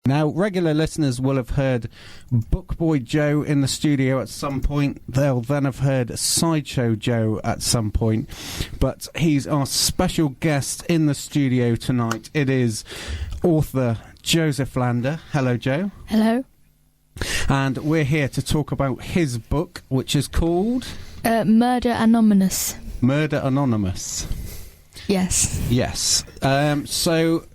Now, regular listeners will have heard Bookboy Joe in the studio at some point. They'll then have heard Sideshow Joe at some point. But he's our special guest in the studio tonight. It is author Joseph Lander. Hello, Joe. Hello. And we're here to talk about his book, which is called... Murder Anonymous. Murder Anonymous. Yes. Yes. So...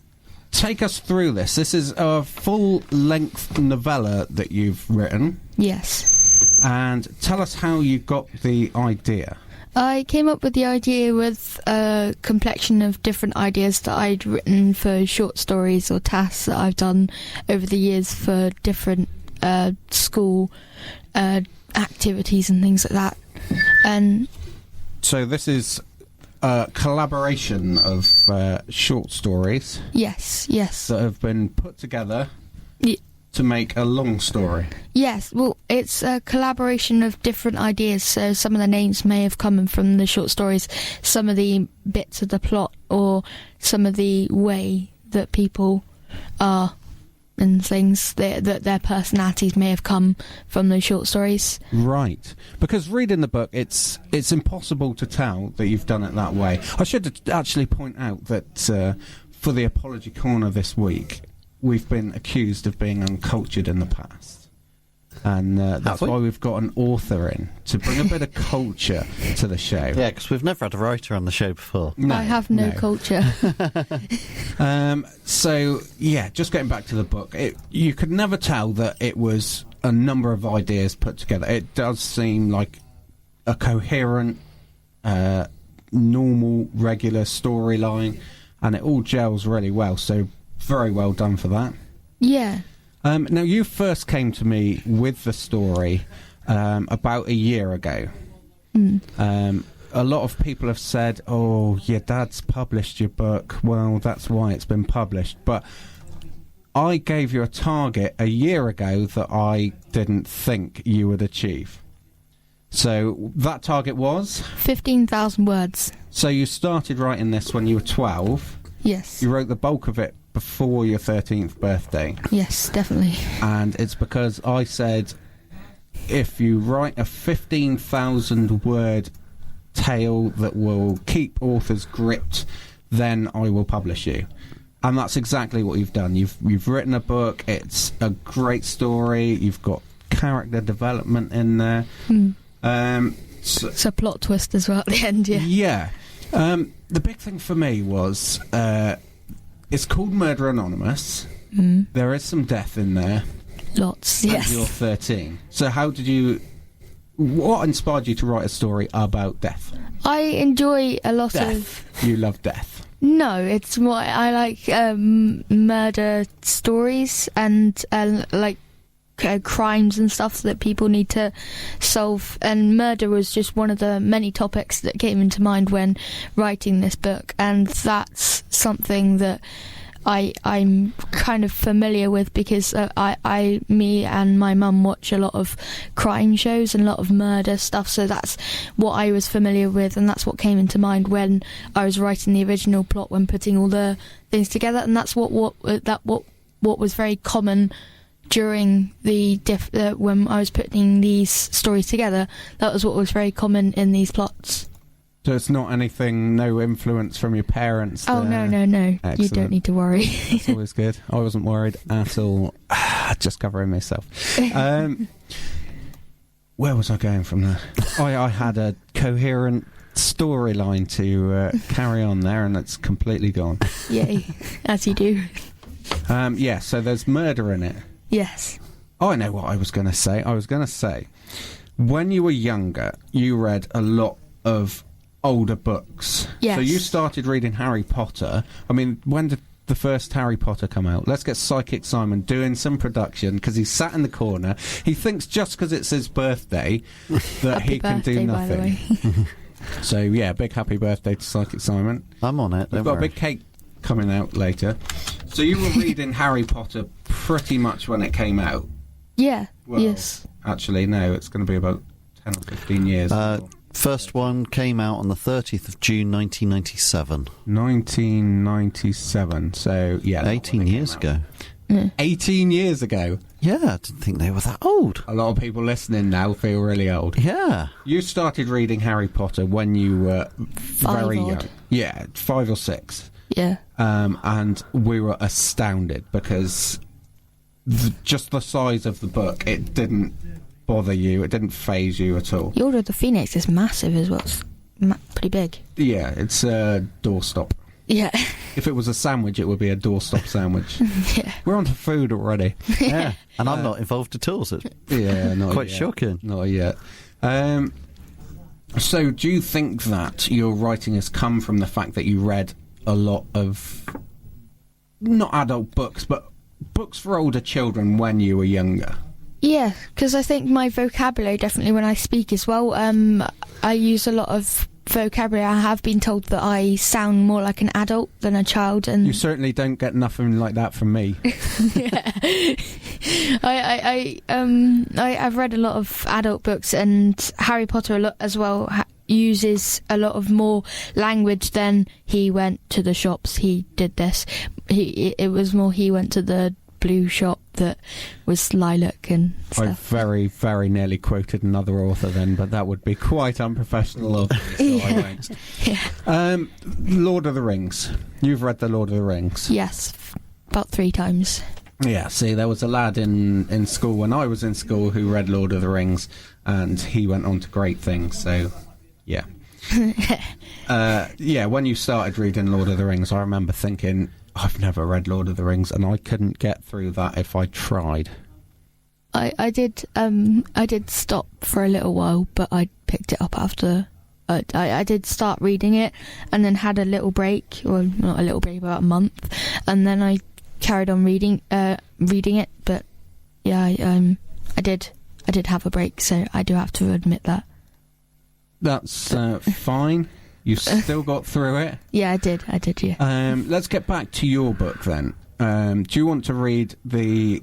take us through this. This is a full-length novella that you've written. Yes. And tell us how you got the idea. I came up with the idea with a complexion of different ideas that I'd written for short stories or tasks that I've done over the years for different school activities and things like that. And so this is... a collaboration of short stories. Yes. That have been put together to make a long story. Yes, well, it's a collaboration of different ideas, so some of the names may have come from the short stories, some of the bits of the plot, or some of the way that people are and things, that their personalities may have come from those short stories. Right. Because reading the book, it's impossible to tell that you've done it that way. I should actually point out that for the Apology Corner this week, we've been accused of being uncultured in the past. And that's why we've got an author in, to bring a bit of culture to the show. Yeah, because we've never had a writer on the show before. No, I have no culture. So, yeah, just getting back to the book, you could never tell that it was a number of ideas put together. It does seem like a coherent, normal, regular storyline, and it all gels really well, so very well done for that. Yeah. Now, you first came to me with the story about a year ago. A lot of people have said, oh, your dad's published your book. Well, that's why it's been published. But I gave you a target a year ago that I didn't think you would achieve. So that target was? 15,000 words. So you started writing this when you were 12. Yes. You wrote the bulk of it before your 13th birthday. Yes, definitely. And it's because I said, if you write a 15,000 word tale that will keep authors gripped, then I will publish you. And that's exactly what you've done. You've written a book. It's a great story. You've got character development in there. It's a plot twist as well at the end, yeah. Yeah. The big thing for me was it's called Murder Anonymous. There is some death in there. Lots, and yes. You're 13. So what inspired you to write a story about death? I enjoy a lot Death. You love death. No, it's more, I like murder stories and crimes and stuff that people need to solve, and murder was just one of the many topics that came into mind when writing this book, and that's something that I'm kind of familiar with because me and my mum watch a lot of crime shows and a lot of murder stuff, so that's what I was familiar with, and that's what came into mind when I was writing the original plot, when putting all the things together, and that's what was very common during the when I was putting these stories together. That was what was very common in these plots. So it's not anything, no influence from your parents? Oh, no. Excellent. You don't need to worry. That's always good. I wasn't worried at all. Just covering myself. Where was I going from there? I had a coherent storyline to carry on there, and it's completely gone. Yay, as you do. Yeah, so there's murder in it. Yes. Oh, I know what I was going to say. I was going to say, when you were younger, you read a lot of older books. Yes. So you started reading Harry Potter. I mean, when did the first Harry Potter come out? Let's get Psychic Simon doing some production, because he's sat in the corner. He thinks just because it's his birthday that he can do nothing. So, yeah, big happy birthday to Psychic Simon. I'm on it. We've got a big cake coming out later. So you were reading Harry Potter pretty much when it came out? Yeah, well, yes. Actually, no, it's going to be about 10 or 15 years. First one came out on the 30th of June 1997. 1997, so yeah. 18 years ago. 18 years ago. Yeah, I didn't think they were that old. A lot of people listening now feel really old. Yeah. You started reading Harry Potter when you were very young. Odd. Yeah, 5 or 6. Yeah. And we were astounded because just the size of the book, it didn't bother you, it didn't faze you at all. The Order of the Phoenix is massive as well. It's pretty big. Yeah, it's a doorstop. Yeah. If it was a sandwich, it would be a doorstop sandwich. Yeah. We're on to food already. Yeah. And I'm not involved at all, so it's Not quite yet. shocking. Not yet. So do you think that your writing has come from the fact that you read a lot of, not adult books, but books for older children when you were younger? Yeah, because I think my vocabulary, definitely when I speak as well, I use a lot of vocabulary. I have been told that I sound more like an adult than a child, and You certainly don't get nothing like that from me. yeah. I've read a lot of adult books, and Harry Potter a lot as well uses a lot of more language than he went to the shops, he did this. It was more he went to the blue shop that was lilac and I stuff. very, very nearly quoted another author then, but that would be quite unprofessional of me, so I won't. Yeah. Lord of the Rings. You've read The Lord of the Rings? Yes, about 3 times. Yeah, see, there was a lad in school when I was in school who read Lord of the Rings, and he went on to great things, so yeah. Yeah, when you started reading Lord of the Rings, I remember thinking, I've never read Lord of the Rings, and I couldn't get through that if I tried. I did stop for a little while, but I picked it up after. I did start reading it, and then had a little break, or not a little break, about a month, and then I carried on reading it. But yeah, I did have a break, so I do have to admit that. That's fine. You still got through it. Yeah, I did. Yeah. Let's get back to your book then. Do you want to read the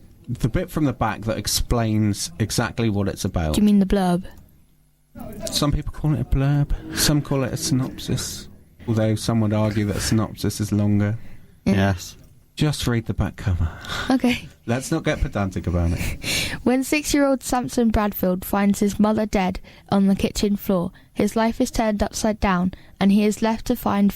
bit from the back that explains exactly what it's about? Do you mean the blurb? Some people call it a blurb. Some call it a synopsis. Although some would argue that a synopsis is longer. Yeah. Yes. Just read the back cover. Okay. Let's not get pedantic about it. When 6-year-old Samson Bradfield finds his mother dead on the kitchen floor, his life is turned upside down, and he is left to fend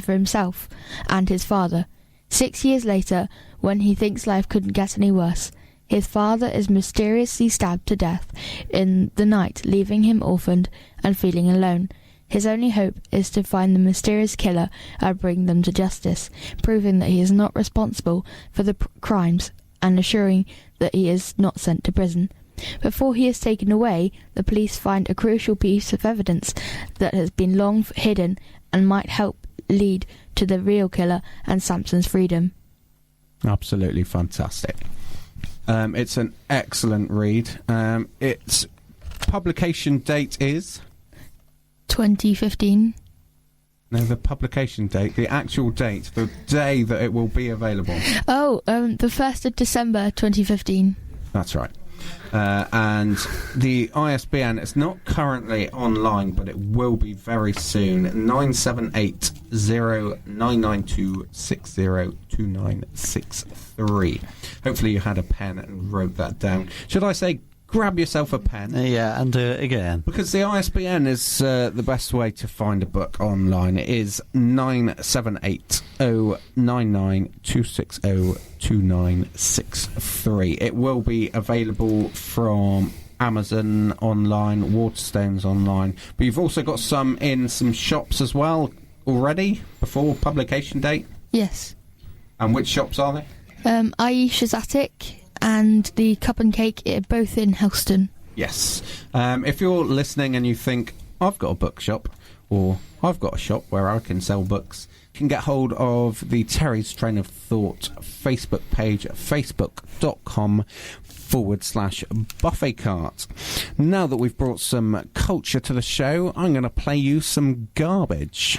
for himself and his father. 6 years later, when he thinks life couldn't get any worse, his father is mysteriously stabbed to death in the night, leaving him orphaned and feeling alone. His only hope is to find the mysterious killer and bring them to justice, proving that he is not responsible for the crimes and assuring that he is not sent to prison. Before he is taken away, the police find a crucial piece of evidence that has been long hidden and might help lead to the real killer and Samson's freedom. Absolutely fantastic. It's an excellent read. Its publication date is... 2015. No, the publication date, the actual date, the day that it will be available. Oh, the 1st of December 2015. That's right. And the ISBN, it's not currently online, but it will be very soon. 9780992602963. Hopefully you had a pen and wrote that down. Should I say grab yourself a pen? Yeah, and do it again. Because the ISBN is the best way to find a book online. It is 9780992602963. It will be available from Amazon online, Waterstones online, but you've also got some in some shops as well already before publication date. Yes. And which shops are they? Aisha's Attic and the Cup and Cake, both in Helston. Yes. If you're listening and you think, I've got a bookshop, or I've got a shop where I can sell books, you can get hold of the Terry's Train of Thought Facebook page at facebook.com/buffet cart. Now that we've brought some culture to the show, I'm going to play you some garbage.